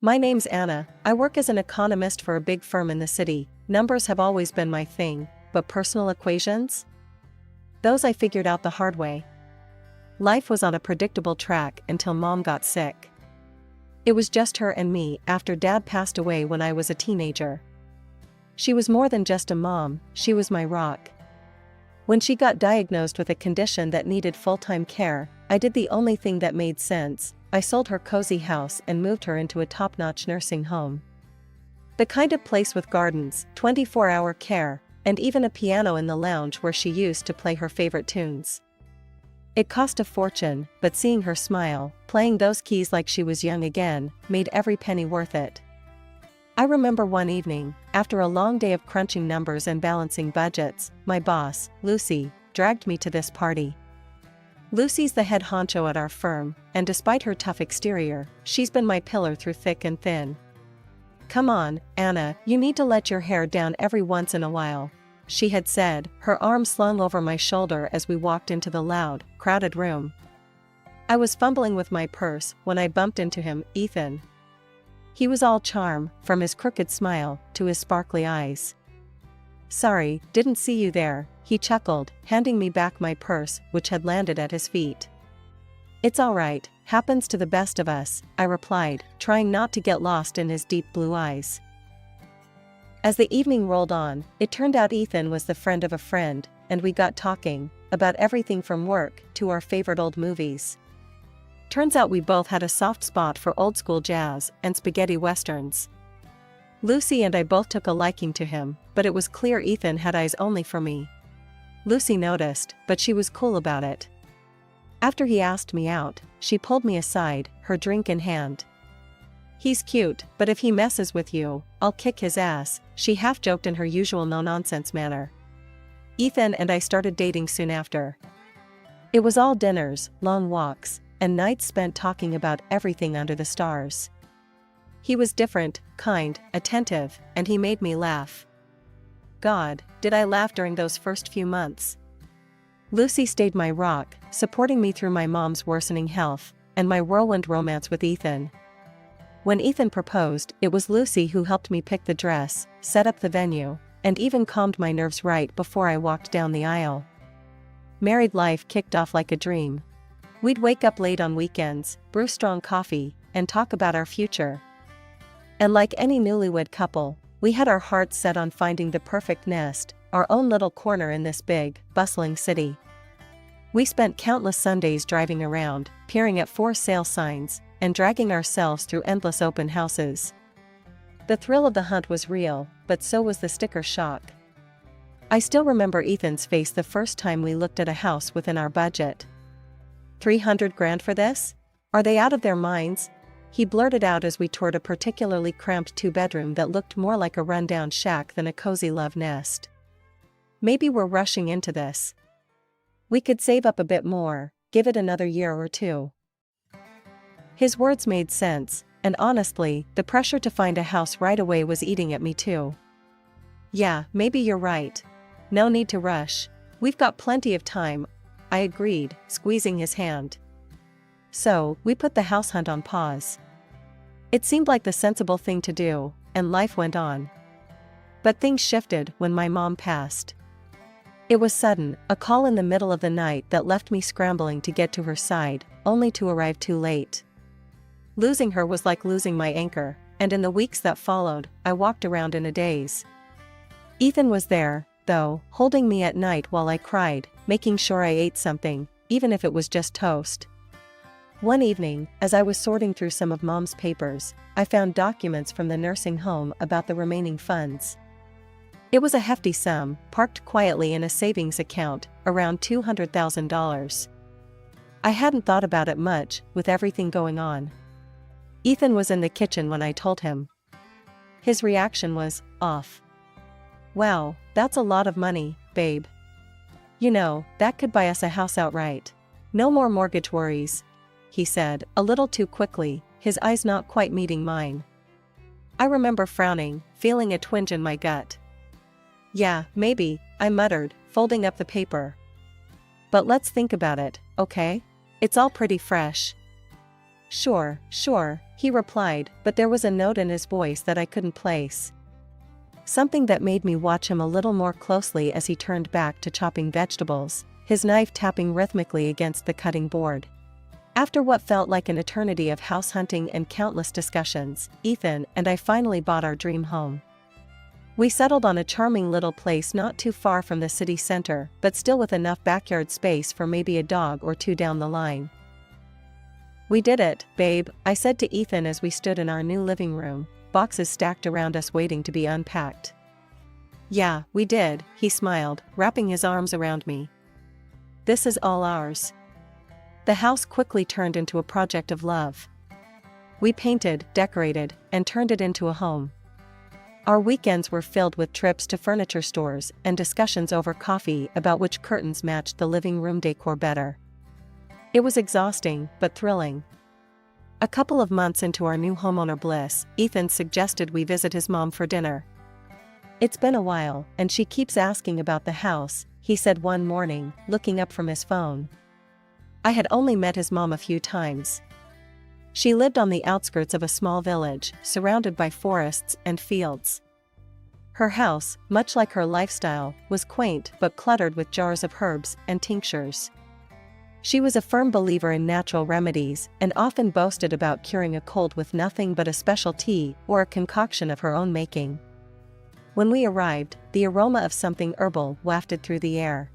My name's Anna. I work as an economist for a big firm in the city. Numbers have always been my thing, but personal equations? Those I figured out the hard way. Life was on a predictable track until Mom got sick. It was just her and me after Dad passed away when I was a teenager. She was more than just a mom, she was my rock. When she got diagnosed with a condition that needed full-time care, I did the only thing that made sense. I sold her cozy house and moved her into a top-notch nursing home. The kind of place with gardens, 24-hour care, and even a piano in the lounge where she used to play her favorite tunes. It cost a fortune, but seeing her smile, playing those keys like she was young again, made every penny worth it. I remember one evening, after a long day of crunching numbers and balancing budgets, my boss, Lucy, dragged me to this party. Lucy's the head honcho at our firm, and despite her tough exterior, she's been my pillar through thick and thin. "Come on, Anna, you need to let your hair down every once in a while," she had said, her arm slung over my shoulder as we walked into the loud, crowded room. I was fumbling with my purse when I bumped into him, Ethan. He was all charm, from his crooked smile to his sparkly eyes. "Sorry, didn't see you there," he chuckled, handing me back my purse, which had landed at his feet. "It's all right, happens to the best of us," I replied, trying not to get lost in his deep blue eyes. As the evening rolled on, it turned out Ethan was the friend of a friend, and we got talking about everything from work to our favorite old movies. Turns out we both had a soft spot for old-school jazz and spaghetti westerns. Lucy and I both took a liking to him, but it was clear Ethan had eyes only for me. Lucy noticed, but she was cool about it. After he asked me out, she pulled me aside, her drink in hand. "He's cute, but if he messes with you, I'll kick his ass," she half-joked in her usual no-nonsense manner. Ethan and I started dating soon after. It was all dinners, long walks, and nights spent talking about everything under the stars. He was different, kind, attentive, and he made me laugh. God, did I laugh during those first few months. Lucy stayed my rock, supporting me through my mom's worsening health, and my whirlwind romance with Ethan. When Ethan proposed, it was Lucy who helped me pick the dress, set up the venue, and even calmed my nerves right before I walked down the aisle. Married life kicked off like a dream. We'd wake up late on weekends, brew strong coffee, and talk about our future. And like any newlywed couple, we had our hearts set on finding the perfect nest, our own little corner in this big, bustling city. We spent countless Sundays driving around, peering at for sale signs, and dragging ourselves through endless open houses. The thrill of the hunt was real, but so was the sticker shock. I still remember Ethan's face the first time we looked at a house within our budget. $300 grand for this? Are they out of their minds? He blurted out as we toured a particularly cramped two-bedroom that looked more like a rundown shack than a cozy love nest. "Maybe we're rushing into this. We could save up a bit more, give it another year or two." His words made sense, and honestly, the pressure to find a house right away was eating at me too. "Yeah, maybe you're right. No need to rush. We've got plenty of time," I agreed, squeezing his hand. So, we put the house hunt on pause. It seemed like the sensible thing to do, and life went on. But things shifted when my mom passed. It was sudden, a call in the middle of the night that left me scrambling to get to her side, only to arrive too late. Losing her was like losing my anchor, and in the weeks that followed, I walked around in a daze. Ethan was there, though, holding me at night while I cried, making sure I ate something, even if it was just toast. One evening, as I was sorting through some of Mom's papers, I found documents from the nursing home about the remaining funds. It was a hefty sum, parked quietly in a savings account, around $200,000. I hadn't thought about it much, with everything going on. Ethan was in the kitchen when I told him. His reaction was, off. "Wow, that's a lot of money, babe. You know, that could buy us a house outright. No more mortgage worries," he said, a little too quickly, his eyes not quite meeting mine. I remember frowning, feeling a twinge in my gut. "Yeah, maybe," I muttered, folding up the paper. "But let's think about it, okay? It's all pretty fresh." Sure, he replied, but there was a note in his voice that I couldn't place. Something that made me watch him a little more closely as he turned back to chopping vegetables, his knife tapping rhythmically against the cutting board. After what felt like an eternity of house hunting and countless discussions, Ethan and I finally bought our dream home. We settled on a charming little place not too far from the city center, but still with enough backyard space for maybe a dog or two down the line. "We did it, babe," I said to Ethan as we stood in our new living room, boxes stacked around us waiting to be unpacked. "Yeah, we did," he smiled, wrapping his arms around me. "This is all ours." The house quickly turned into a project of love. We painted, decorated, and turned it into a home. Our weekends were filled with trips to furniture stores and discussions over coffee about which curtains matched the living room decor better. It was exhausting, but thrilling. A couple of months into our new homeowner bliss, Ethan suggested we visit his mom for dinner. "It's been a while, and she keeps asking about the house," he said one morning, looking up from his phone. I had only met his mom a few times. She lived on the outskirts of a small village, surrounded by forests and fields. Her house, much like her lifestyle, was quaint but cluttered with jars of herbs and tinctures. She was a firm believer in natural remedies and often boasted about curing a cold with nothing but a special tea or a concoction of her own making. When we arrived, the aroma of something herbal wafted through the air.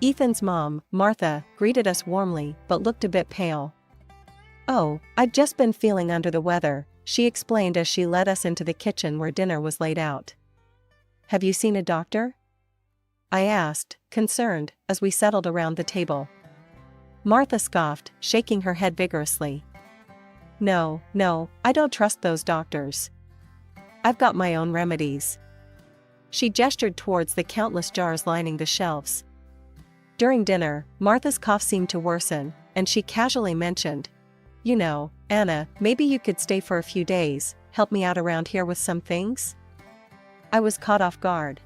Ethan's mom, Martha, greeted us warmly but looked a bit pale. "Oh, I'd just been feeling under the weather," she explained as she led us into the kitchen where dinner was laid out. "Have you seen a doctor?" I asked, concerned, as we settled around the table. Martha scoffed, shaking her head vigorously. No, I don't trust those doctors. I've got my own remedies." She gestured towards the countless jars lining the shelves. During dinner, Martha's cough seemed to worsen, and she casually mentioned, "You know, Anna, maybe you could stay for a few days, help me out around here with some things?" I was caught off guard.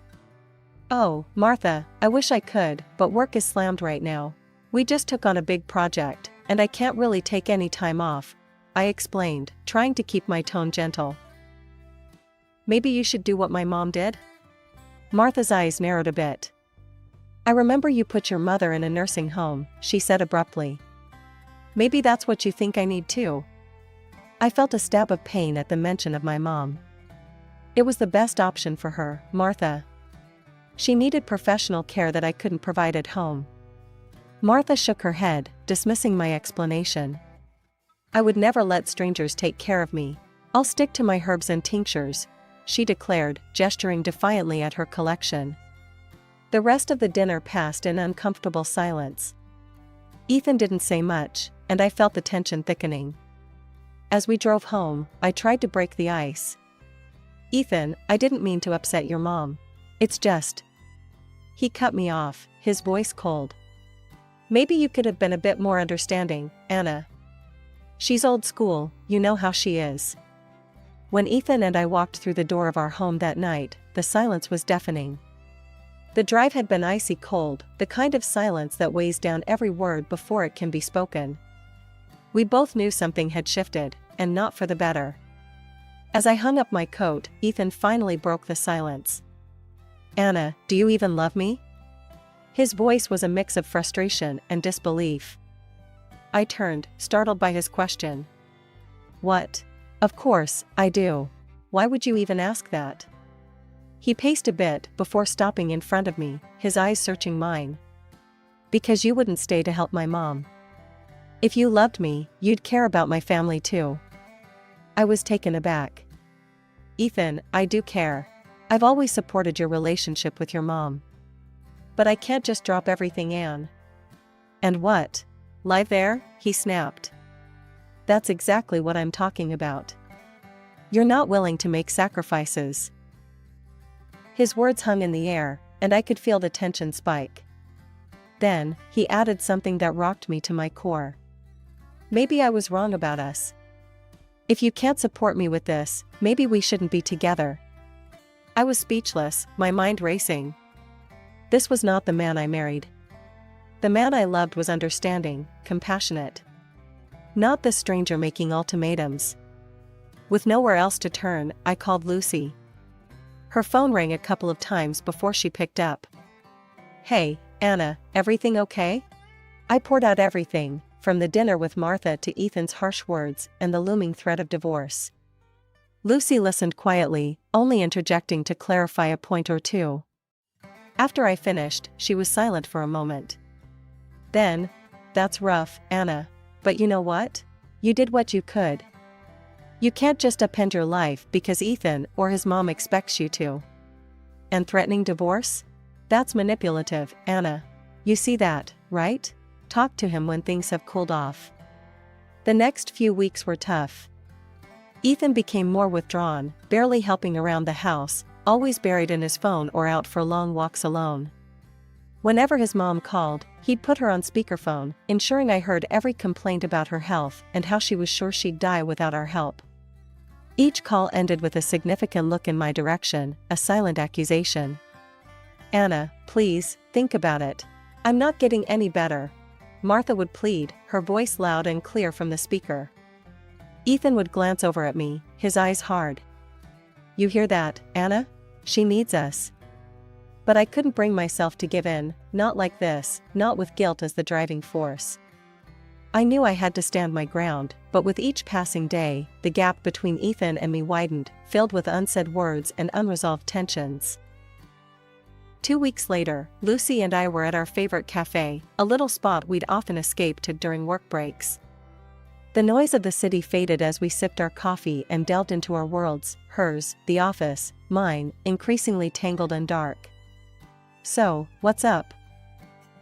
"Oh, Martha, I wish I could, but work is slammed right now. We just took on a big project, and I can't really take any time off," I explained, trying to keep my tone gentle. "Maybe you should do what my mom did?" Martha's eyes narrowed a bit. "I remember you put your mother in a nursing home," she said abruptly. "Maybe that's what you think I need too." I felt a stab of pain at the mention of my mom. It was the best option for her, Martha. She needed professional care that I couldn't provide at home. Martha shook her head, dismissing my explanation. "I would never let strangers take care of me. I'll stick to my herbs and tinctures," she declared, gesturing defiantly at her collection. The rest of the dinner passed in uncomfortable silence. Ethan didn't say much, and I felt the tension thickening. As we drove home, I tried to break the ice. "Ethan, I didn't mean to upset your mom. It's just..." He cut me off, his voice cold. "Maybe you could have been a bit more understanding, Anna. She's old school, you know how she is." When Ethan and I walked through the door of our home that night, the silence was deafening. The drive had been icy cold, the kind of silence that weighs down every word before it can be spoken. We both knew something had shifted, and not for the better. As I hung up my coat, Ethan finally broke the silence. "Anna, do you even love me?" His voice was a mix of frustration and disbelief. I turned, startled by his question. "What? Of course, I do. Why would you even ask that?" He paced a bit before stopping in front of me, his eyes searching mine. "Because you wouldn't stay to help my mom. If you loved me, you'd care about my family too." I was taken aback. "Ethan, I do care. I've always supported your relationship with your mom. But I can't just drop everything, Anne." "And what? Lie there?" he snapped. "That's exactly what I'm talking about. You're not willing to make sacrifices." His words hung in the air, and I could feel the tension spike. Then, he added something that rocked me to my core. "Maybe I was wrong about us. If you can't support me with this, maybe we shouldn't be together." I was speechless, my mind racing. This was not the man I married. The man I loved was understanding, compassionate. Not this stranger making ultimatums. With nowhere else to turn, I called Lucy. Her phone rang a couple of times before she picked up. "Hey, Anna, everything okay?" I poured out everything, from the dinner with Martha to Ethan's harsh words and the looming threat of divorce. Lucy listened quietly, only interjecting to clarify a point or two. After I finished, she was silent for a moment. Then, "That's rough, Anna. But you know what? You did what you could. You can't just upend your life because Ethan or his mom expects you to. And threatening divorce? That's manipulative, Anna. You see that, right? Talk to him when things have cooled off." The next few weeks were tough. Ethan became more withdrawn, barely helping around the house, always buried in his phone or out for long walks alone. Whenever his mom called, he'd put her on speakerphone, ensuring I heard every complaint about her health and how she was sure she'd die without our help. Each call ended with a significant look in my direction, a silent accusation. "Anna, please, think about it. I'm not getting any better," Martha would plead, her voice loud and clear from the speaker. Ethan would glance over at me, his eyes hard. "You hear that, Anna? She needs us." But I couldn't bring myself to give in, not like this, not with guilt as the driving force. I knew I had to stand my ground, but with each passing day, the gap between Ethan and me widened, filled with unsaid words and unresolved tensions. 2 weeks later, Lucy and I were at our favorite cafe, a little spot we'd often escape to during work breaks. The noise of the city faded as we sipped our coffee and delved into our worlds, hers, the office, mine, increasingly tangled and dark. "So, what's up?"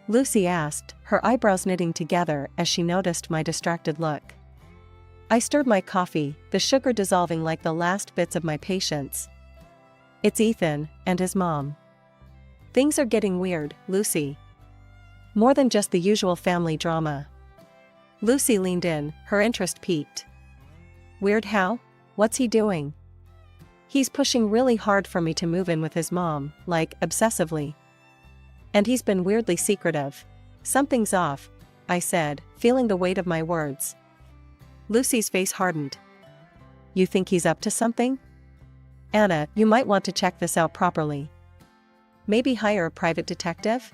Lucy asked, her eyebrows knitting together as she noticed my distracted look. I stirred my coffee, the sugar dissolving like the last bits of my patience. "It's Ethan and his mom. Things are getting weird, Lucy. More than just the usual family drama." Lucy leaned in, her interest piqued. "Weird how? What's he doing?" "He's pushing really hard for me to move in with his mom, like, obsessively. And he's been weirdly secretive. Something's off," I said, feeling the weight of my words. Lucy's face hardened. "You think he's up to something? Anna, you might want to check this out properly. Maybe hire a private detective?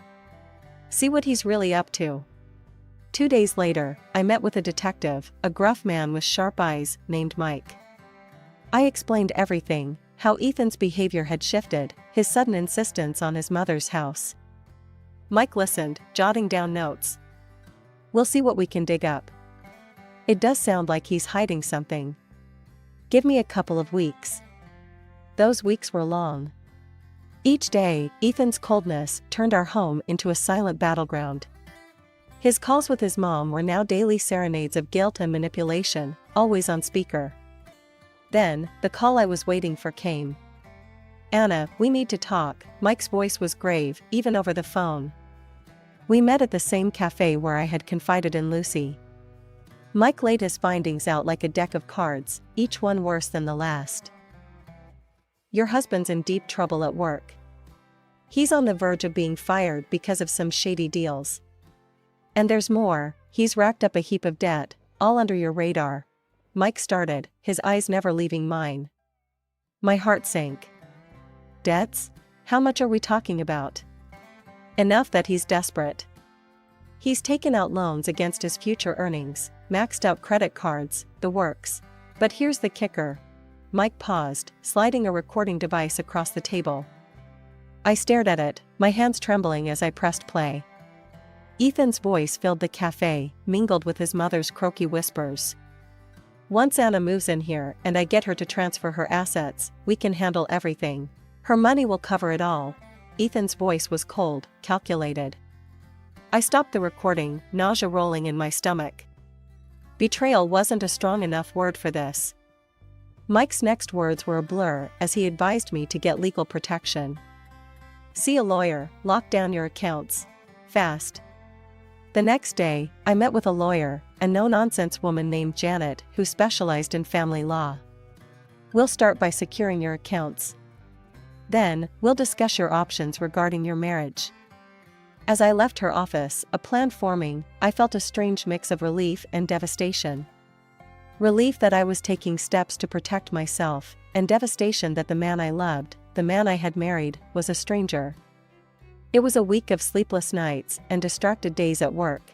See what he's really up to." 2 days later, I met with a detective, a gruff man with sharp eyes, named Mike. I explained everything, how Ethan's behavior had shifted, his sudden insistence on his mother's house. Mike listened, jotting down notes. "We'll see what we can dig up. It does sound like he's hiding something. Give me a couple of weeks." Those weeks were long. Each day, Ethan's coldness turned our home into a silent battleground. His calls with his mom were now daily serenades of guilt and manipulation, always on speaker. Then, the call I was waiting for came. "Anna, we need to talk." Mike's voice was grave, even over the phone. We met at the same cafe where I had confided in Lucy. Mike laid his findings out like a deck of cards, each one worse than the last. "Your husband's in deep trouble at work. He's on the verge of being fired because of some shady deals. And there's more, he's racked up a heap of debt, all under your radar." Mike started, his eyes never leaving mine. My heart sank. "Debts? How much are we talking about?" "Enough that he's desperate. He's taken out loans against his future earnings, maxed out credit cards, the works. But here's the kicker." Mike paused, sliding a recording device across the table. I stared at it, my hands trembling as I pressed play. Ethan's voice filled the cafe, mingled with his mother's croaky whispers. "Once Anna moves in here and I get her to transfer her assets, we can handle everything. Her money will cover it all." Ethan's voice was cold, calculated. I stopped the recording, nausea rolling in my stomach. Betrayal wasn't a strong enough word for this. Mike's next words were a blur as he advised me to get legal protection. "See a lawyer, lock down your accounts. Fast." The next day, I met with a lawyer, a no-nonsense woman named Janet who specialized in family law. "We'll start by securing your accounts. Then, we'll discuss your options regarding your marriage." As I left her office, a plan forming, I felt a strange mix of relief and devastation. Relief that I was taking steps to protect myself, and devastation that the man I loved, the man I had married, was a stranger. It was a week of sleepless nights and distracted days at work.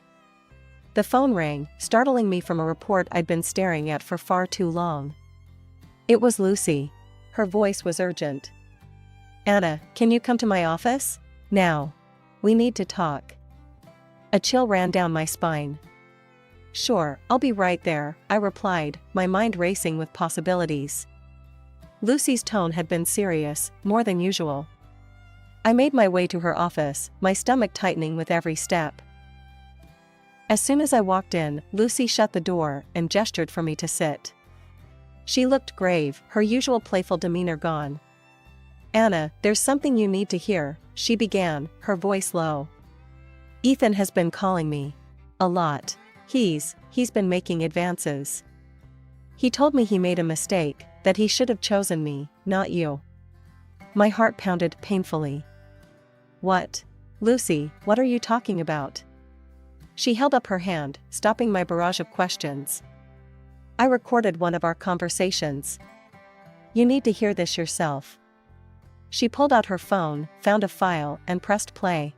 The phone rang, startling me from a report I'd been staring at for far too long. It was Lucy. Her voice was urgent. "Anna, can you come to my office? Now. We need to talk." A chill ran down my spine. "Sure, I'll be right there," I replied, my mind racing with possibilities. Lucy's tone had been serious, more than usual. I made my way to her office, my stomach tightening with every step. As soon as I walked in, Lucy shut the door and gestured for me to sit. She looked grave, her usual playful demeanor gone. "Anna, there's something you need to hear," she began, her voice low. "Ethan has been calling me. A lot. He's been making advances. He told me he made a mistake, that he should have chosen me, not you." My heart pounded painfully. "What? Lucy, what are you talking about?" She held up her hand, stopping my barrage of questions. "I recorded one of our conversations. You need to hear this yourself." She pulled out her phone, found a file, and pressed play.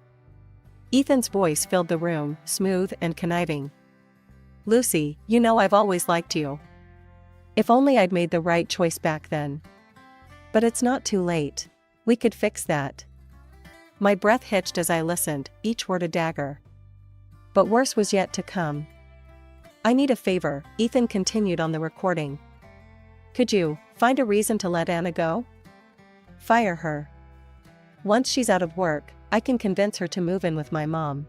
Ethan's voice filled the room, smooth and conniving. "Lucy, you know I've always liked you. If only I'd made the right choice back then. But it's not too late. We could fix that." My breath hitched as I listened, each word a dagger. But worse was yet to come. "I need a favor," Ethan continued on the recording. "Could you find a reason to let Anna go? Fire her. Once she's out of work, I can convince her to move in with my mom.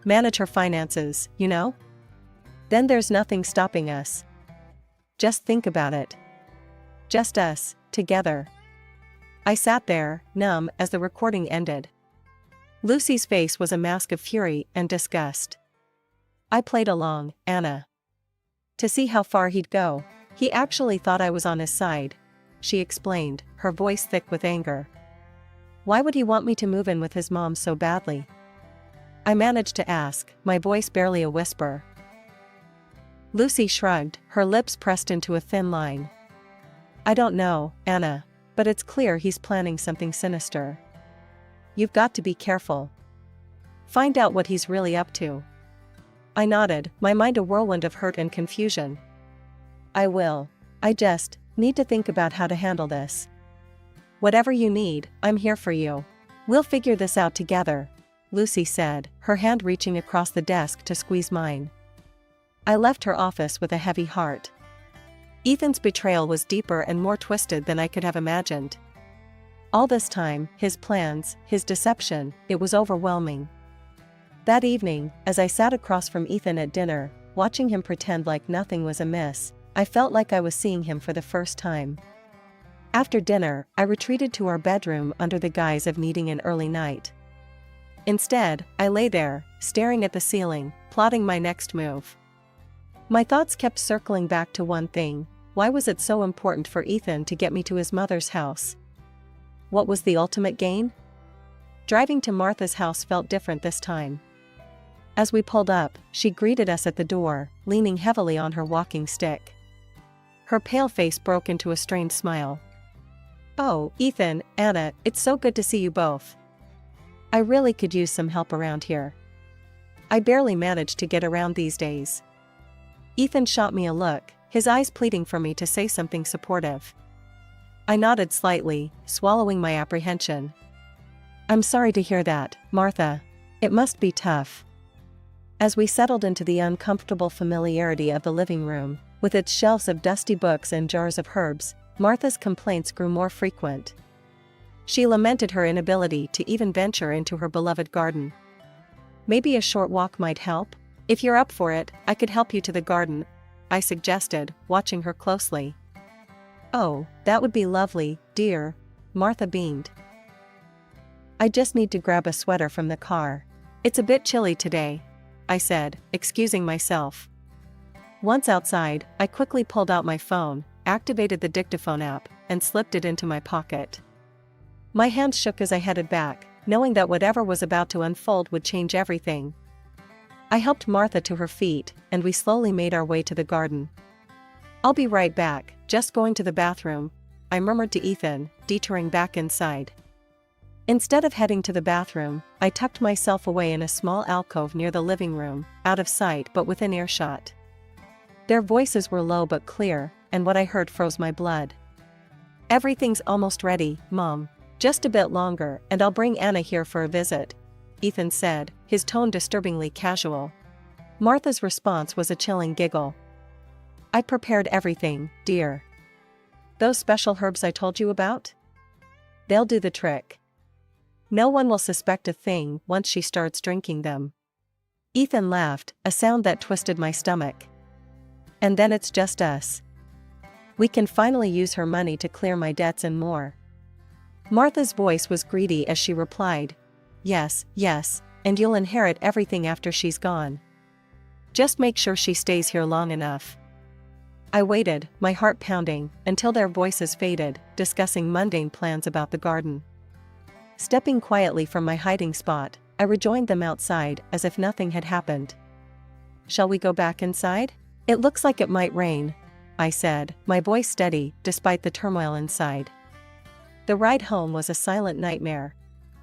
Manage her finances, you know? Then there's nothing stopping us. Just think about it. Just us, together." I sat there, numb, as the recording ended. Lucy's face was a mask of fury and disgust. I played along, Anna. To see how far he'd go. He actually thought I was on his side, she explained, her voice thick with anger. Why would he want me to move in with his mom so badly? I managed to ask, my voice barely a whisper. Lucy shrugged, her lips pressed into a thin line. I don't know, Anna, but it's clear he's planning something sinister. You've got to be careful. Find out what he's really up to. I nodded, my mind a whirlwind of hurt and confusion. I will. I just need to think about how to handle this. Whatever you need, I'm here for you. We'll figure this out together, Lucy said, her hand reaching across the desk to squeeze mine. I left her office with a heavy heart. Ethan's betrayal was deeper and more twisted than I could have imagined. All this time, his plans, his deception, it was overwhelming. That evening, as I sat across from Ethan at dinner, watching him pretend like nothing was amiss, I felt like I was seeing him for the first time. After dinner, I retreated to our bedroom under the guise of needing an early night. Instead, I lay there, staring at the ceiling, plotting my next move. My thoughts kept circling back to one thing: why was it so important for Ethan to get me to his mother's house? What was the ultimate gain? Driving to Martha's house felt different this time. As we pulled up, she greeted us at the door, leaning heavily on her walking stick. Her pale face broke into a strained smile. Oh, Ethan, Anna, it's so good to see you both. I really could use some help around here. I barely manage to get around these days. Ethan shot me a look, his eyes pleading for me to say something supportive. I nodded slightly, swallowing my apprehension. I'm sorry to hear that, Martha. It must be tough. As we settled into the uncomfortable familiarity of the living room, with its shelves of dusty books and jars of herbs, Martha's complaints grew more frequent. She lamented her inability to even venture into her beloved garden. Maybe a short walk might help? If you're up for it, I could help you to the garden, I suggested, watching her closely. Oh, that would be lovely, dear, Martha beamed. I just need to grab a sweater from the car. It's a bit chilly today, I said, excusing myself. Once outside, I quickly pulled out my phone, activated the dictaphone app, and slipped it into my pocket. My hands shook as I headed back, knowing that whatever was about to unfold would change everything. I helped Martha to her feet, and we slowly made our way to the garden. "I'll be right back, just going to the bathroom," I murmured to Ethan, detouring back inside. Instead of heading to the bathroom, I tucked myself away in a small alcove near the living room, out of sight but within earshot. Their voices were low but clear, and what I heard froze my blood. "Everything's almost ready, Mom. Just a bit longer and I'll bring Anna here for a visit," Ethan said, his tone disturbingly casual. Martha's response was a chilling giggle. "I prepared everything, dear. Those special herbs I told you about? They'll do the trick. No one will suspect a thing once she starts drinking them." Ethan laughed, a sound that twisted my stomach. "And then it's just us. We can finally use her money to clear my debts and more." Martha's voice was greedy as she replied, "Yes, yes, and you'll inherit everything after she's gone. Just make sure she stays here long enough." I waited, my heart pounding, until their voices faded, discussing mundane plans about the garden. Stepping quietly from my hiding spot, I rejoined them outside as if nothing had happened. "Shall we go back inside? It looks like it might rain," I said, my voice steady despite the turmoil inside. The ride home was a silent nightmare.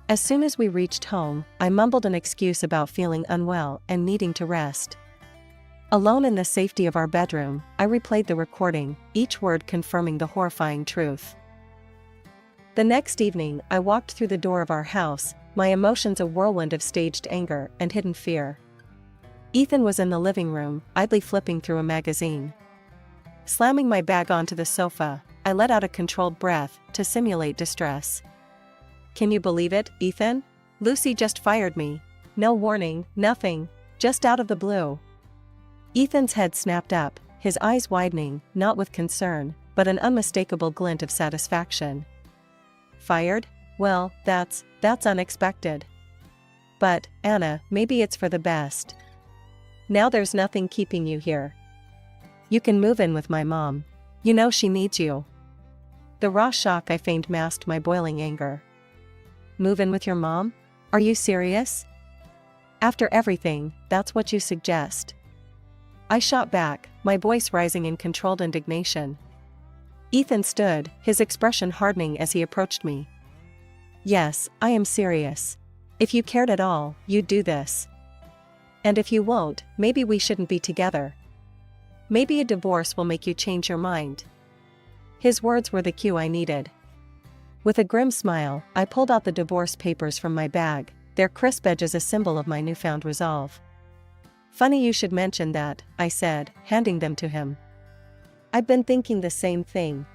As soon as we reached home, I mumbled an excuse about feeling unwell and needing to rest. Alone in the safety of our bedroom, I replayed the recording, each word confirming the horrifying truth. The next evening, I walked through the door of our house, my emotions a whirlwind of staged anger and hidden fear. Ethan was in the living room, idly flipping through a magazine. Slamming my bag onto the sofa, I let out a controlled breath to simulate distress. "Can you believe it, Ethan? Lucy just fired me. No warning, nothing, just out of the blue." Ethan's head snapped up, his eyes widening, not with concern, but an unmistakable glint of satisfaction. "Fired? Well, that's unexpected. But, Anna, maybe it's for the best. Now there's nothing keeping you here. You can move in with my mom. You know she needs you." The raw shock I feigned masked my boiling anger. "Move in with your mom? Are you serious? After everything, that's what you suggest?" I shot back, my voice rising in controlled indignation. Ethan stood, his expression hardening as he approached me. "Yes, I am serious. If you cared at all, you'd do this. And if you won't, maybe we shouldn't be together. Maybe a divorce will make you change your mind." His words were the cue I needed. With a grim smile, I pulled out the divorce papers from my bag, their crisp edges a symbol of my newfound resolve. "Funny you should mention that," I said, handing them to him. "I've been thinking the same thing."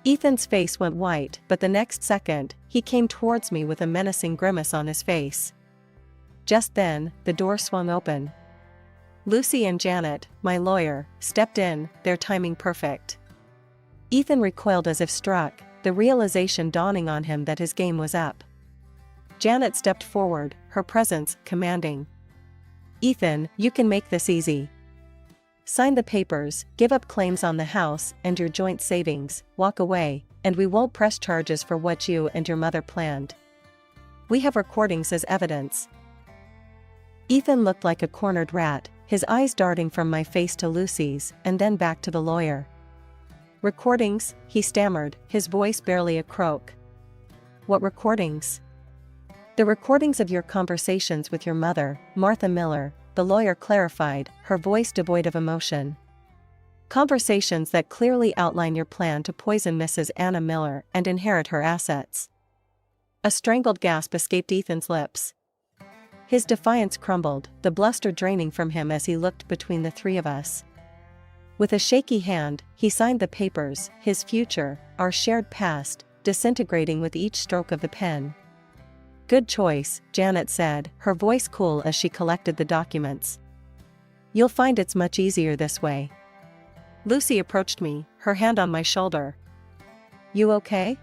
Ethan's face went white, but the next second, he came towards me with a menacing grimace on his face. Just then, the door swung open. Lucy and Janet, my lawyer, stepped in, their timing perfect. Ethan recoiled as if struck, the realization dawning on him that his game was up. Janet stepped forward, her presence commanding. "Ethan, you can make this easy. Sign the papers, give up claims on the house and your joint savings, walk away, and we won't press charges for what you and your mother planned. We have recordings as evidence." Ethan looked like a cornered rat, his eyes darting from my face to Lucy's and then back to the lawyer. "Recordings?" he stammered, his voice barely a croak. "What recordings?" "The recordings of your conversations with your mother, Martha Miller," the lawyer clarified, her voice devoid of emotion. "Conversations that clearly outline your plan to poison Mrs. Anna Miller and inherit her assets." A strangled gasp escaped Ethan's lips. His defiance crumbled, the bluster draining from him as he looked between the three of us. With a shaky hand, he signed the papers, his future, our shared past, disintegrating with each stroke of the pen. "Good choice," Janet said, her voice cool as she collected the documents. "You'll find it's much easier this way." Lucy approached me, her hand on my shoulder. "You okay?"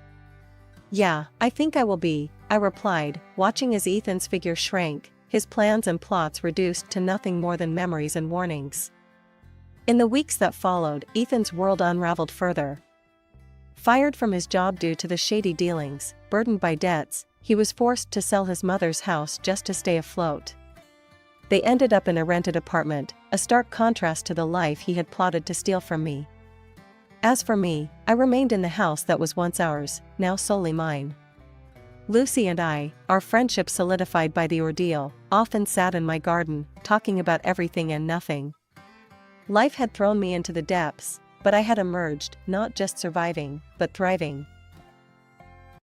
"Yeah, I think I will be," I replied, watching as Ethan's figure shrank, his plans and plots reduced to nothing more than memories and warnings. In the weeks that followed, Ethan's world unraveled further. Fired from his job due to the shady dealings, burdened by debts, he was forced to sell his mother's house just to stay afloat. They ended up in a rented apartment, a stark contrast to the life he had plotted to steal from me. As for me, I remained in the house that was once ours, now solely mine. Lucy and I, our friendship solidified by the ordeal, often sat in my garden, talking about everything and nothing. Life had thrown me into the depths, but I had emerged, not just surviving, but thriving.